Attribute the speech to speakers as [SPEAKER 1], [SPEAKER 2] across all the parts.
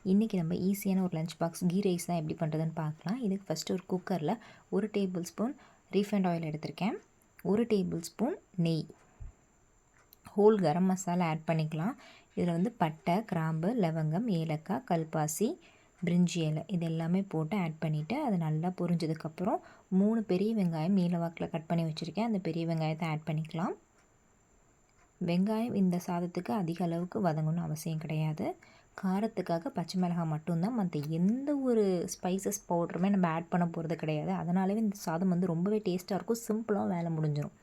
[SPEAKER 1] இன்றைக்கி நம்ம ஈஸியான ஒரு லஞ்ச் பாக்ஸ் கீ ரைஸ் தான் எப்படி பண்ணுறதுன்னு பார்க்கலாம். இதுக்கு ஃபஸ்ட்டு ஒரு குக்கரில் 1 டேபிள் ஸ்பூன் ரீஃபைண்ட் ஆயில் எடுத்திருக்கேன். 1 டேபிள் ஸ்பூன் நெய், ஹோல் கரம் மசாலா ஆட் பண்ணிக்கலாம். இதில் வந்து பட்டை, கிராம்பு, லவங்கம், ஏலக்காய், கல்பாசி, பிரிஞ்சி இலை இது எல்லாமே போட்டு ஆட் பண்ணிவிட்டு அது நல்லா பொரிஞ்சதுக்கப்புறம் 3 பெரிய வெங்காயம் நீல வாக்கில் கட் பண்ணி வச்சுருக்கேன். அந்த பெரிய வெங்காயத்தை ஆட் பண்ணிக்கலாம். வெங்காயம் இந்த சாதத்துக்கு அதிக அளவுக்கு வதங்கணும்னு அவசியம் கிடையாது. காரத்துக்காக பச்சை மிளகாய் மட்டும்தான், மற்ற எந்த ஒரு ஸ்பைசஸ் பவுடருமே நம்ம ஆட் பண்ண போகிறது கிடையாது. அதனாலே இந்த சாதம் வந்து ரொம்பவே டேஸ்ட்டாக இருக்கும், சிம்பிளாக வேலை முடிஞ்சிடும்.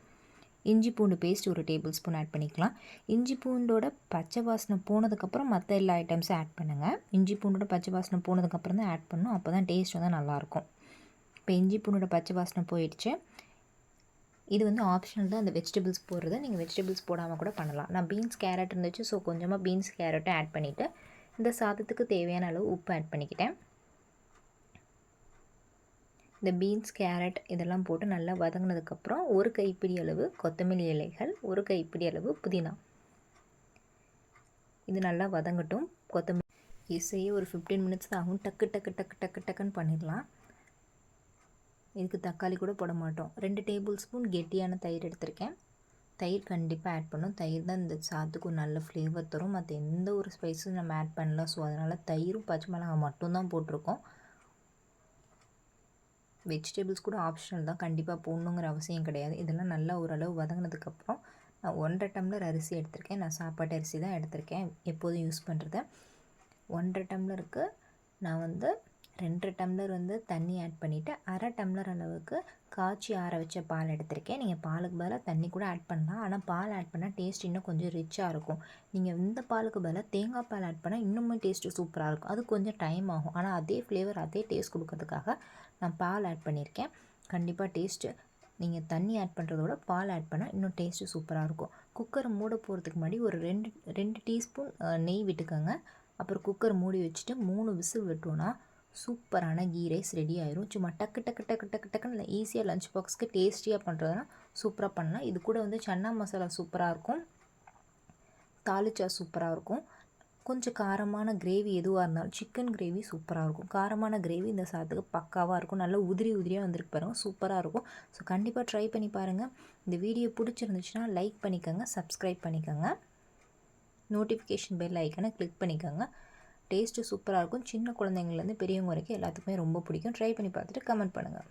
[SPEAKER 1] இஞ்சி பூண்டு பேஸ்ட் 1 டேபிள் ஸ்பூன் ஆட் பண்ணிக்கலாம். இஞ்சி பூண்டோட பச்சை வாசனை போனதுக்கப்புறம் மற்ற எல்லா ஐட்டம்ஸும் ஆட் பண்ணுங்கள். இஞ்சி பூண்டோட பச்சை வாசனை போனதுக்கப்புறம் தான் ஆட் பண்ணணும், அப்போ தான் டேஸ்ட் வந்து நல்லாயிருக்கும். இப்போ இஞ்சி பூண்டோட பச்சை வாசனை போயிடுச்சு. இது வந்து ஆப்ஷனல் தான், அந்த வெஜிடபிள்ஸ் போடுறது. நீங்கள் வெஜிடபிள்ஸ் போடாமல் கூட பண்ணலாம். நான் பீன்ஸ் கேரட் இருந்துச்சு, ஸோ கொஞ்சமாக பீன்ஸ் கேரட்டும் ஆட் பண்ணிவிட்டு இந்த சாதத்துக்கு தேவையான அளவு உப்பு ஆட் பண்ணிக்கிட்டேன். இந்த பீன்ஸ் கேரட் இதெல்லாம் போட்டு நல்லா வதங்கினதுக்கப்புறம் 1 கைப்பிடி அளவு கொத்தமல்லி இலைகள், 1 கைப்பிடி அளவு புதினா, இது நல்லா வதங்கட்டும். கொத்தமல்லி இது செய்ய ஒரு 15 மினிட்ஸ் தான் ஆகும். டக்கு டக்கு டக்கு டக்கு டக்குன்னு பண்ணிடலாம். இதுக்கு தக்காளி கூட போட மாட்டோம். 2 டேபிள் ஸ்பூன் கெட்டியான தயிர் எடுத்திருக்கேன். தயிர் கண்டிப்பாக ஆட் பண்ணணும். தயிர் தான் இந்த சாதத்துக்கு ஒரு நல்ல ஃப்ளேவர் தரும். மற்ற எந்த ஒரு ஸ்பைஸும் நம்ம ஆட் பண்ணலாம். ஸோ அதனால் தயிரும் பச்சை மிளகாய் மட்டும்தான் போட்டிருக்கோம். வெஜிடபிள்ஸ் கூட ஆப்ஷனல் தான், கண்டிப்பாக போடணுங்கிற அவசியம் கிடையாது. இதெல்லாம் நல்லா ஓரளவு வதங்கினதுக்கப்புறம் நான் 1.5 டம்ளர் அரிசி எடுத்திருக்கேன். நான் சாப்பாட்டு அரிசி தான் எடுத்திருக்கேன், எப்போதும் யூஸ் பண்ணுறது. 1.5 டம்ளருக்கு நான் வந்து 2 டம்ளர் வந்து தண்ணி ஆட் பண்ணிவிட்டு 1/2 டம்ளர் அளவுக்கு காய்ச்சி ஆற வச்ச பால் எடுத்திருக்கேன். நீங்கள் பாலுக்கு பதிலாக தண்ணி கூட ஆட் பண்ணலாம். ஆனால் பால் ஆட் பண்ணால் டேஸ்ட் இன்னும் கொஞ்சம் ரிச்சாக இருக்கும். நீங்கள் இந்த பாலுக்கு பதிலாக தேங்காய் பால் ஆட் பண்ணால் இன்னுமே டேஸ்ட்டு சூப்பராக இருக்கும். அது கொஞ்சம் டைம் ஆகும், ஆனால் அதே ஃப்ளேவர் அதே டேஸ்ட் கொடுக்கறதுக்காக நான் பால் ஆட் பண்ணியிருக்கேன். கண்டிப்பாக டேஸ்ட்டு நீங்கள் தண்ணி ஆட் பண்ணுறதோட பால் ஆட் பண்ணால் இன்னும் டேஸ்ட்டு சூப்பராக இருக்கும். குக்கரை மூட போகிறதுக்கு முன்னாடி ஒரு 2 டீஸ்பூன் நெய் விட்டுக்கோங்க. அப்புறம் குக்கர் மூடி வச்சுட்டு 3 விசில் விட்டோன்னா சூப்பரான கீ ரைஸ் ரெடி ஆயிரும். சும்மா டக்கு டக்கு டக்கு டக்கு டக்குன்னு ஈஸியாக லஞ்ச் பாக்ஸ்க்கு டேஸ்டியாக பண்ணுறதுனா சூப்பராக பண்ணலாம். இது கூட வந்து சன்னா மசாலா சூப்பராக இருக்கும், தாளிச்சா சூப்பராக இருக்கும். கொஞ்சம் காரமான கிரேவி எதுவாக இருந்தாலும், சிக்கன் கிரேவி சூப்பராக இருக்கும். காரமான கிரேவி இந்த சாதத்துக்கு பக்காவாக இருக்கும். நல்லா உதிரி உதிரியாக வந்திருக்கு பாருங்கள், சூப்பராக இருக்கும். ஸோ கண்டிப்பாக ட்ரை பண்ணி பாருங்கள். இந்த வீடியோ பிடிச்சிருந்துச்சுன்னா லைக் பண்ணிக்கோங்க, சப்ஸ்கிரைப் பண்ணிக்கோங்க, நோட்டிஃபிகேஷன் பெல் ஐக்கனை கிளிக் பண்ணிக்கோங்க. டேஸ்ட்டு சூப்பராக இருக்கும். சின்ன குழந்தைங்கள்லேருந்து பெரியவங்க வரைக்கும் எல்லாத்துக்குமே ரொம்ப பிடிக்கும். ட்ரை பண்ணி பார்த்துட்டு கமெண்ட் பண்ணுங்கள்.